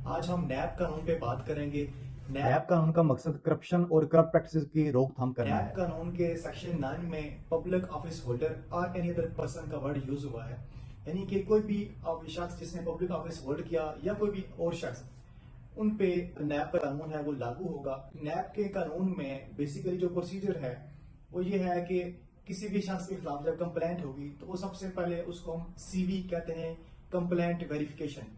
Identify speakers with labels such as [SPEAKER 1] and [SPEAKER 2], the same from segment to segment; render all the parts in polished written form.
[SPEAKER 1] आज हम नैब कानून पे बात करेंगे।
[SPEAKER 2] नैब कानून का मकसद करप्शन और करप्ट प्रैक्टिसेस की रोकथाम करना
[SPEAKER 1] नैब
[SPEAKER 2] है।
[SPEAKER 1] कानून के सेक्शन 9 में पब्लिक ऑफिस होल्डर और एनी अदर पर्सन का वर्ड यूज हुआ है, यानी कि कोई भी शख्स जिसने पब्लिक ऑफिस होल्ड किया या कोई भी और शख्स, उन पे नैब का कानून है वो लागू होगा। नैब के कानून में बेसिकली जो प्रोसीजर है वो ये है कि किसी भी शख्स के खिलाफ जब कंप्लेंट होगी तो वो सबसे पहले उसको हम सीवी कहते हैं, कंप्लेंट वेरिफिकेशन।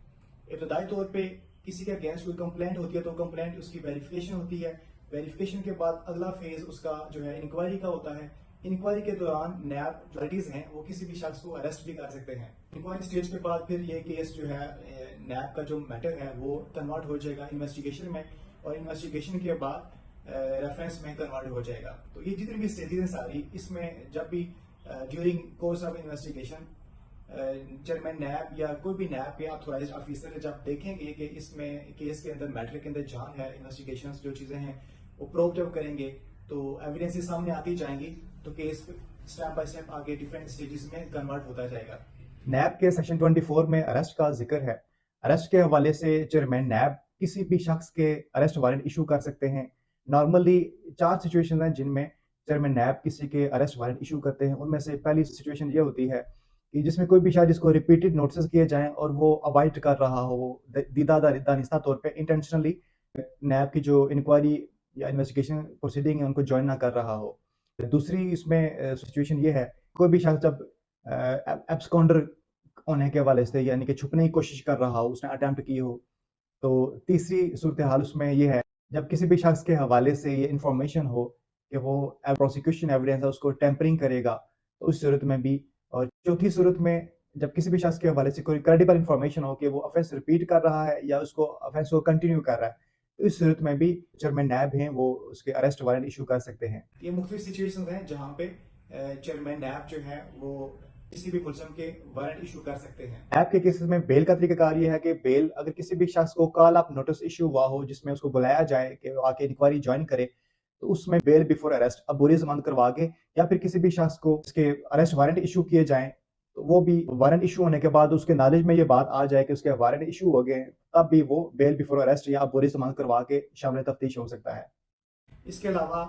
[SPEAKER 1] इब्तदाई तौर पे किसी के अगेंस्ट कोई कंप्लेंट होती है तो कंप्लेंट उसकी वेरिफिकेशन होती है। वेरिफिकेशन के बाद अगला फेज उसका जो है इंक्वायरी का होता है। इंक्वायरी के दौरान नैब अथॉरिटीज हैं वो किसी भी शख्स को अरेस्ट भी कर सकते हैं। इंक्वायरी स्टेज के बाद फिर ये केस जो है नैब का जो मैटर है वो कन्वर्ट हो जाएगा इन्वेस्टिगेशन में, और इन्वेस्टिगेशन के बाद रेफरेंस में कन्वर्ट हो जाएगा। तो ये जितनी भी स्टेजेस हैं सारी, इसमें जब भी during course of investigation chairman NAB या कोई भी नैब या ऑथोराइज्ड ऑफिसर जब देखेंगे कि इसमें केस के अंदर मैटर के अंदर जान है, इन्वेस्टिगेशन जो चीजें हैं वो प्रूव जब करेंगे तो एविडेंसेस सामने आती जाएंगी, तो केस स्टेप बाय स्टेप आगे डिफरेंट स्टेजेस में कन्वर्ट होता जाएगा।
[SPEAKER 2] नैब के सेक्शन 24 में अरेस्ट का जिक्र है। अरेस्ट के हवाले से चेयरमैन नैब किसी भी शख्स के अरेस्ट वारंट इशू कर सकते हैं। नॉर्मली 4 सिचुएशन हैं जिनमें चेयरमैन नैब किसी के अरेस्ट वारंट इशू करते हैं। उनमें से पहली सिचुएशन ये होती है कि जिसमें कोई भी शख्स जिसको रिपीटेड नोटिस किए जाएं और वो अवॉइड कर रहा हो, वो दीदा दानिस्ता तौर पे इंटेंशनली नैब की जो इंक्वायरी या इन्वेस्टिगेशन प्रोसीडिंग है उनको ज्वाइन ना कर रहा हो। दूसरी इसमें सिचुएशन ये है, कोई भी शख्स जब एब्सकॉन्डर होने के हवाले से यानी कि छुपने की कोशिश कर रहा हो, उसने अटेम्प्ट की हो। तो तीसरी सूरत हाल उसमें ये है, जब किसी भी शख्स के हवाले से ये इंफॉर्मेशन हो कि वो प्रोसिक्यूशन एविडेंस है उसको टेम्परिंग करेगा, तो उस सूरत में भी। और चौथी सूरत में जब किसी भी शख्स के हवाले से कोई क्रेडिबल इंफॉर्मेशन हो कि वो ऑफेंस रिपीट कर रहा है या उसको ऑफेंस को कंटिन्यू कर रहा है, तो इस सूरत में भी चेयरमैन नैब हैं वो उसके अरेस्ट वारंट इशू कर सकते हैं।
[SPEAKER 1] ये मुख्तलिफ सिचुएशन हैं जहाँ पे चेयरमैन नैब जो है वो किसी भी मुलजम के वारंट इशू कर सकते हैं।
[SPEAKER 2] ऐप के केसेस में बेल का तरीकाकार ये है कि बेल अगर किसी भी शख्स को कॉल अप नोटिस इशू हुआ हो जिसमें उसको बुलाया जाए कि वो आके इंक्वायरी ज्वाइन करे, तो उसमें बेल बिफोर अरेस्ट अबूरी जमानत करवा के या फिर किसी भी शख्स को उसके अरेस्ट वारंट इशू किए जाएं, तो वो भी वारंट इशू होने के बाद उसके नॉलेज में ये बात आ जाए कि उसके वारंट इशू हो गए, तब भी वो बेल बिफोर अरेस्ट या अबूरी जमानत करवा के शामिल तफ्तीश हो सकता है।
[SPEAKER 1] इसके अलावा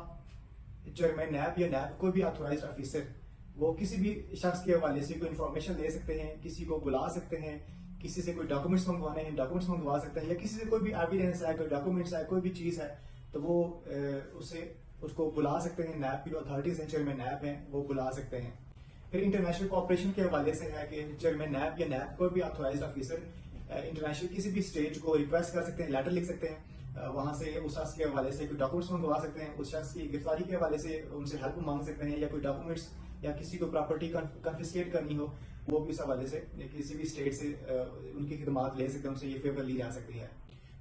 [SPEAKER 1] चेयरमैन नैब या नैब कोई भी ऑथोराइज्ड ऑफिसर वो किसी भी शख्स के हवाले से कोई इन्फॉर्मेशन ले सकते हैं, किसी को बुला सकते हैं, किसी से कोई डॉक्यूमेंट्स मंगवाने हैं डॉक्यूमेंट्स मंगवा सकते हैं, या किसी से कोई भी एविडेंस है, कोई डॉक्यूमेंट्स है, कोई भी चीज़ है तो वो उससे उसको बुला सकते हैं। नैब की जो अथॉरिटीज हैं, चेयरमैन नैब हैं, वो बुला सकते हैं। फिर इंटरनेशनल कोऑपरेशन के हवाले से है कि चेयरमैन नैब या नैब कोई भी ऑथोराइज्ड ऑफिसर इंटरनेशनल किसी भी स्टेज को रिक्वेस्ट कर सकते हैं, लेटर लिख सकते हैं, वहां से उस शख्स के हवाले से कोई डॉक्यूमेंट्स मंगवा सकते हैं, उस शख्स की गिरफ्तारी के हवाले से उनसे हेल्प मांग सकते हैं, या कोई डॉक्यूमेंट्स या किसी को प्रॉपर्टी कन्फिस्केट करनी हो वो भी इस हवाले से किसी भी स्टेट से उनकी खिदमात ले सकते हैं, उनसे ये फेवर ली जा सकती है।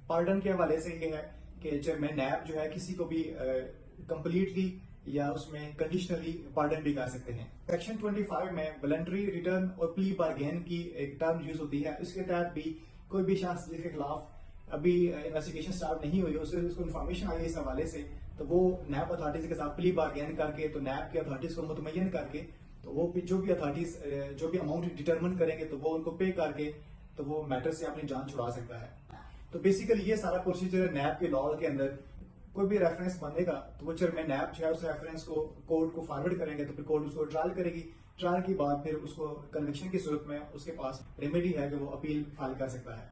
[SPEAKER 1] पार्डन के हवाले से ये है कि चेयरमैन नैब जो है किसी को भी कंप्लीटली या उसमें कंडीशनली पार्डन भी कर सकते हैं। सेक्शन 25 में वॉलंटरी रिटर्न और प्ली बार्गेन की एक टर्म यूज होती है। इसके तहत भी कोई भी शख्स जिसके खिलाफ अभी इन्वेस्टिगेशन स्टार्ट नहीं हुई, उससे उसको इन्फॉर्मेशन आई इस हवाले से, तो वो नैब अथॉरिटीज के साथ प्ली बार्गेन करके, तो नैब की अथॉरिटीज को मुतमयन करके, तो वो जो भी अथॉरिटीज जो भी अमाउंट डिटरमिन करेंगे तो वो उनको पे करके तो वो मैटर से अपनी जान छुड़ा सकता है। तो बेसिकली ये सारा प्रोसीजर नैब के लॉ के अंदर कोई भी रेफरेंस बनेगा तो वो चेयरमैन नैब जो है उस रेफरेंस को कोर्ट को फॉरवर्ड करेंगे, तो फिर कोर्ट उसको ट्रायल करेगी। ट्रायल के बाद फिर उसको कन्विक्शन की सूरत में उसके पास रेमेडी है कि वो अपील फाइल कर सकता है।